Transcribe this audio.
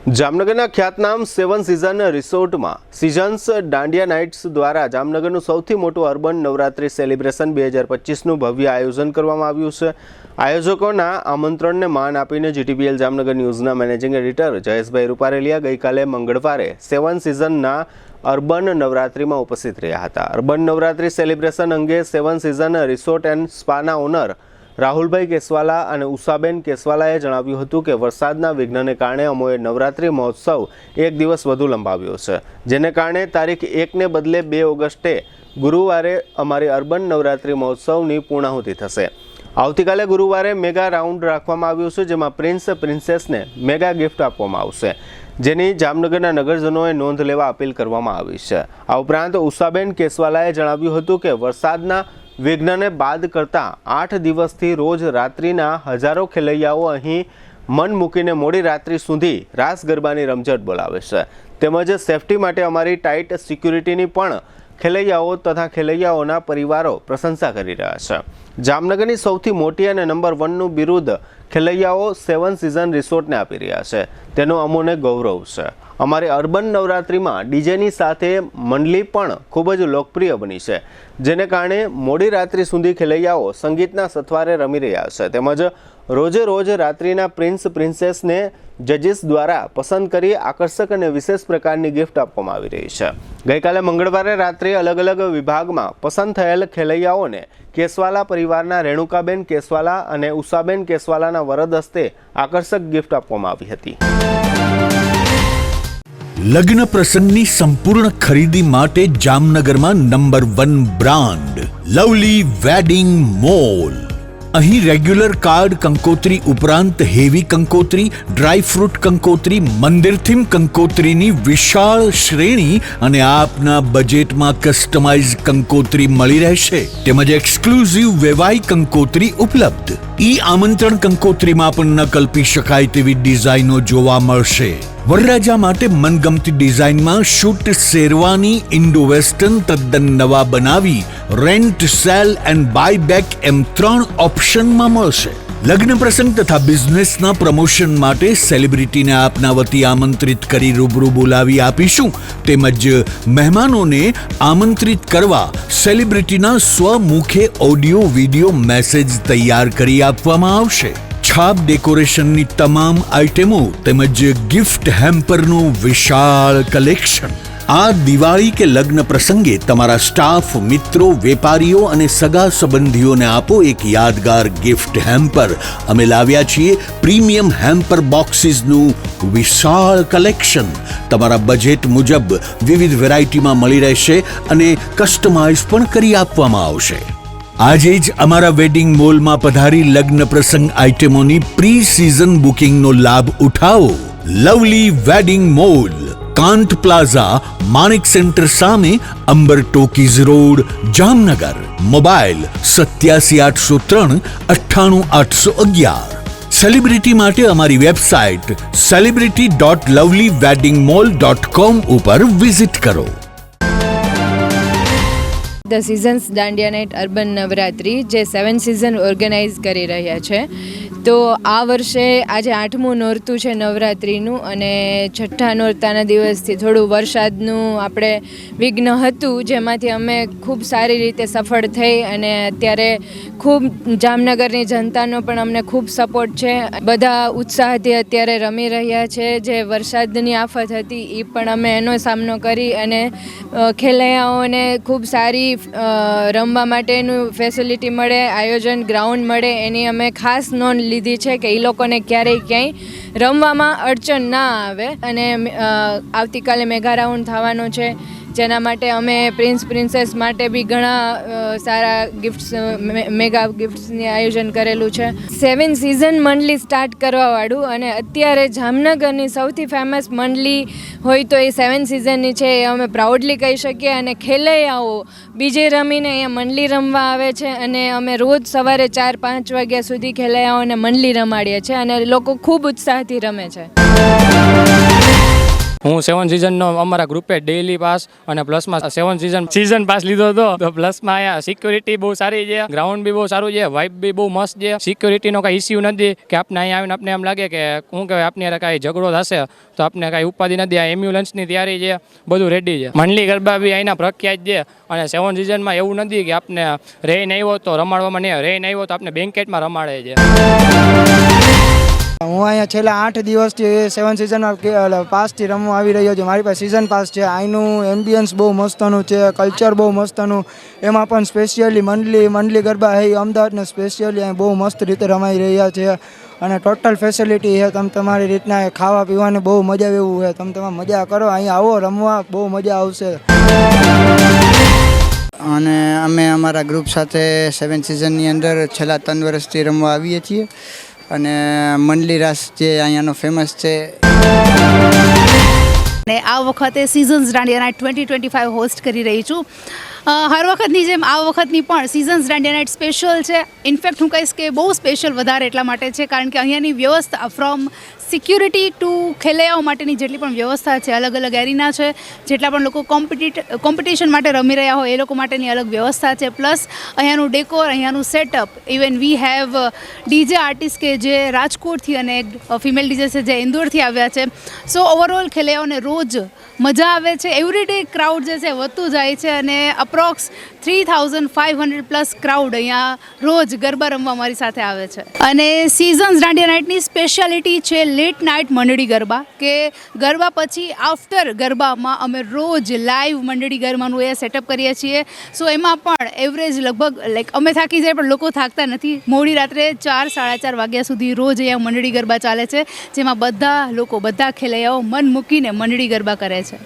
જામનગરના ખ્યાતનામ સેવન season રિસોર્ટમાં seasons dandiya nights દ્વારા જામનગરનું સૌથી મોટું અર્બન નવરાત્રિ સેલિબ્રેશન 2025નું ભવ્ય આયોજન કરવામાં આવ્યું છે। આયોજકોના આમંત્રણને માન આપીને જીટીપીએલ જામનગર ન્યૂઝના મેનેજિંગ એડિટર જયેશભાઈ રૂપારેલિયા ગઈકાલે મંગળવારે સેવન સિઝનના અર્બન નવરાત્રિમાં ઉપસ્થિત રહ્યા હતા। અર્બન નવરાત્રિ સેલિબ્રેશન અંગે સેવન સિઝન રિસોર્ટ એન્ડ સ્પાના ઓનર રાહુલભાઈ કેસવાલા અને ઉષાબેન કેસવાલાએ જણાવ્યું હતું કે વરસાદના વિઘ્નને કારણે અમોએ નવરાત્રિ મહોત્સવ એક દિવસ વધુ લંબાવ્યો છે, જેને કારણે તારીખ 1ને બદલે 2 ઓગસ્ટે ગુરુવારે અમારી અર્બન નવરાત્રિ મહોત્સવની પૂર્ણાહુતિ થશે। આવતીકાલે ગુરુવારે મેગા રાઉન્ડ રાખવામાં આવ્યું છે, જેમાં પ્રિન્સ પ્રિન્સેસને મેગા ગિફ્ટ આપવામાં આવશે, જેની જામનગરના નગરજનોએ નોંધ લેવા અપીલ કરવામાં આવી છે। આ ઉપરાંત ઉષાબેન કેસવાલાએ જણાવ્યું હતું કે વરસાદના વિઘ્નને બાદ કરતા 8 દિવસથી રોજ રાત્રિના હજારો ખેલૈયાઓ અહીં મન મૂકીને મોડી રાત્રિ સુધી રાસ ગરબાની રમઝટ બોલાવે છે, તેમજ સેફટી માટે અમારી ટાઈટ સિક્યુરિટીની પણ ખેલૈયાઓ તથા ખેલૈયાઓના પરિવારો પ્રશંસા કરી રહ્યા છે। જામનગરની સૌથી મોટી અને નંબર 1નું બિરુદ ખેલૈયાઓ સેવન સિઝન રિસોર્ટને આપી રહ્યા છે, તેનો અમોને ગૌરવ છે। અમારી અર્બન નવરાત્રિમાં ડીજેની સાથે મંડલી પણ ખૂબ જ લોકપ્રિય બની છે, જેને કારણે મોડી રાત્રિ સુધી ખેલૈયાઓ સંગીતના સથવારે રમી રહ્યા છે, તેમજ રોજે રોજ રાત્રિના પ્રિન્સ પ્રિન્સેસને જજીસ દ્વારા પસંદ કરી આકર્ષક અને વિશેષ પ્રકારની ગિફ્ટ આપવામાં આવી રહી છે। ગઈકાલે મંગળવારે રાત્રે અલગ અલગ વિભાગમાં પસંદ થયેલ ખેલૈયાઓને કેસવાલા પરિવારના રેણુકાબેન કેસવાલા અને ઉષાબેન કેસવાલાના વરદ હસ્તે આકર્ષક ગિફ્ટ આપવામાં આવી હતી। લગ્ન પ્રસંગની સંપૂર્ણ ખરીદી માટે જામનગરમાં number 1 brand lovely Wedding mall. અહીં રેગ્યુલર કાર્ડ કંકોત્રી ઉપરાંત હેવી કંકોત્રી, ડ્રાયફ્રૂટ કંકોત્રી, મંદિર થીમ કંકોત્રીની વિશાળ શ્રેણી અને આપના બજેટમાં કસ્ટમાઇઝ કંકોત્રી મળી રહેશે, તેમજ એક્સક્લુઝિવ વેવાઈ કંકોત્રી ઉપલબ્ધ। ઈ આમંત્રણ કંકોત્રીમાં પણ ન કલ્પી શકાય તેવી ડિઝાઇનો જોવા મળશે। વરરાજા માટે મનગમતી ડિઝાઇનમાં શૂટ શેરવાની ઇન્ડો વેસ્ટર્ન તદ્દન નવા બનાવી rent, sell and buy back એમ 3 ઓપ્શનમાં મળશે। લગ્ન પ્રસંગ તથા બિઝનેસના પ્રમોશન માટે સેલિબ્રિટીને આપના વતી આમંત્રિત કરી રૂબરૂ બોલાવી આપીશું, તેમજ મહેમાનોને આમંત્રિત કરવા સેલિબ્રિટીના સ્વમુખે ઓડિયો વિડિયો મેસેજ તૈયાર કરી આપવામાં આવશે। છાપ ડેકોરેશનની તમામ આઇટમો તેમજ ગિફ્ટ હેમ્પરનું વિશાળ કલેક્શન। આ દિવાળી કે લગ્ન પ્રસંગે તમારા સ્ટાફ, મિત્રો, વેપારીઓ અને સગા સંબંધીઓને આપો એક યાદગાર ગિફ્ટ હેમ્પર। અમે લાવ્યા છીએ પ્રીમિયમ હેમ્પર બોક્સીસનું વિશાળ કલેક્શન। તમારા બજેટ મુજબ વિવિધ વેરાયટીમાં મળી રહેશે અને કસ્ટમાઇઝ પણ કરી આપવામાં આવશે। આજે જ અમારા વેડિંગ મોલમાં પધારી લગ્ન પ્રસંગ આઇટમોની પ્રી સિઝન બુકિંગનો લાભ ઉઠાવો। Lovely Wedding Mall, Kant Plaza, Manek Centre સામે, Ambar Talkies Road, Jamnagar. Mobile 87 803 98 811। Celebrity માટે અમારી વેબસાઇટ celebrity.lovelyweddingmall.com ઉપર વિઝિટ કરો। The seasons dandiya night urban Navratri જે 7 સિઝન ઓર્ગેનાઇઝ કરી રહ્યા છે, તો આ વર્ષે આજે 8મું નોરતું છે નવરાત્રિનું, અને 6ઠ્ઠા નોરતાના દિવસથી થોડું વરસાદનું આપણે વિઘ્ન હતું, જેમાંથી અમે ખૂબ સારી રીતે સફળ થઈ અને અત્યારે ખૂબ જામનગરની જનતાનો પણ અમને ખૂબ સપોર્ટ છે। બધા ઉત્સાહથી અત્યારે રમી રહ્યા છે। જે વરસાદની આફત હતી એ પણ અમે એનો સામનો કરી અને ખેલૈયાઓને ખૂબ સારી રમવા માટેનું ફેસિલિટી મળે, આયોજન ગ્રાઉન્ડ મળે, એની અમે ખાસ નોંધ લીધી છે કે એ લોકોને ક્યારેય ક્યાંય રમવામાં અડચણ ના આવે। અને આવતીકાલે મેગા રાઉન્ડ થવાનો છે, જેના માટે અમે પ્રિન્સ પ્રિન્સેસ માટે બી ઘણા સારા ગિફ્ટ્સ, મેગા ગિફ્ટ્સની આયોજન કરેલું છે। 7 સિઝન મંડલી સ્ટાર્ટ કરવાવાળું અને અત્યારે જામનગરની સૌથી ફેમસ મંડલી હોય તો એ 7 સિઝનની છે, એ અમે પ્રાઉડલી કહી શકીએ। અને ખેલૈયાઓ બીજે રમીને અહીંયા મંડલી રમવા આવે છે, અને અમે રોજ સવારે 4-5 વાગ્યા સુધી ખેલૈયાઓને મંડલી રમાડીએ છીએ અને લોકો ખૂબ ઉત્સાહથી રમે છે। હું 7 સિઝનનો અમારા ગ્રુપે ડેઈલી પાસ અને પ્લસમાં 7 સિઝન પાસ લીધો હતો. તો પ્લસમાં અહીંયા સિક્યોરિટી બહુ સારી છે, ગ્રાઉન્ડ બી બહુ સારું છે, વાઇબ બી બહુ મસ્ત છે. સિક્યોરિટીનો કાંઈ ઇસ્યુ નથી કે આપણે અહીંયા આવીને આપણે એમ લાગે કે શું કહેવાય આપની યાર કાંઈ ઝઘડો થશે તો આપણે કાંઈ ઉપાધિ નથી. આ એમ્બ્યુલન્સની તૈયારી છે, બધું રેડી છે. મંડલી ગરબા બી અહીંના પ્રખ્યાત છે અને 7 સિઝનમાં એવું નથી કે આપણે રેન આવ્યો તો રમાડવામાં નહીં, રેન આવ્યો તો આપણે બેન્કેટમાં રમાડે છે. હું અહીંયા છેલ્લા 8 દિવસથી 7 સિઝનમાં પાસથી રમવા આવી રહ્યો છું. મારી પાસે સિઝન પાસ છે. અહીંનું એમ્બિયન્સ બહુ મસ્તનું છે, કલ્ચર બહુ મસ્તનું, એમાં પણ સ્પેશિયલી મંડલી ગરબા છે અમદાવાદને સ્પેશિયલી અહીં બહુ મસ્ત રીતે રમાઈ રહ્યા છે અને ટોટલ ફેસિલિટી છે. તમે તમારી રીતના ખાવા પીવાની બહુ મજા આવે એવું છે. તમે મજા કરો, અહીંયા આવો રમવા, બહુ મજા આવશે. અને અમે અમારા ગ્રુપ સાથે 7 સિઝનની અંદર છેલ્લા 3 વર્ષથી રમવા આવીએ છીએ અને મંડલી રાસ જે અહીંયાનો ફેમસ છે. અને આ વખતે સિઝન્સ દાંડિયા નાઇટ 2025 હોસ્ટ કરી રહી છું. હર વખતની જેમ આ વખતની પણ સિઝન્સ દાંડિયા નાઇટ સ્પેશિયલ છે. ઇનફેક્ટ હું કહીશ કે બહુ સ્પેશિયલ વધારે એટલા માટે છે કારણ કે અહીંયાની વ્યવસ્થા ફ્રોમ સિક્યુરિટી ટુ ખેલૈયાઓ માટેની જેટલી પણ વ્યવસ્થા છે, અલગ અલગ એરિના છે, જેટલા પણ લોકો કોમ્પિટિશન માટે રમી રહ્યા હોય એ લોકો માટેની અલગ વ્યવસ્થા છે. પ્લસ અહીંયાનું ડેકોર, અહીંયાનું setup, even we have DJ artist કે જે રાજકોટથી અને ફિમેલ ડીજે છે જે ઇન્દોરથી આવ્યા છે. સો ઓવરઓલ ખેલૈયાઓને રોજ મજા આવે છે. એવરીડે ક્રાઉડ જે છે વધતું જાય છે અને અપ્રોક્સ 3500 પ્લસ ક્રાઉડ અહીંયા રોજ ગરબા રમવા મારી સાથે આવે છે. અને સિઝન્સ દાંડિયા નાઇટની સ્પેશિયાલિટી છે લેટ નાઇટ મંડળી ગરબા, કે ગરબા પછી આફ્ટર ગરબામાં અમે રોજ લાઈવ મંડળી ગરબાનું એ સેટઅપ કરીએ છીએ. સો એમાં પણ એવરેજ લગભગ અમે થાકી જાય પણ લોકો થાકતા નથી. મોડી રાત્રે 4-4:30 વાગ્યા સુધી રોજ અહીંયા મંડળી ગરબા ચાલે છે, જેમાં બધા લોકો, બધા ખેલૈયાઓ મન મૂકીને મંડળી ગરબા કરે છે.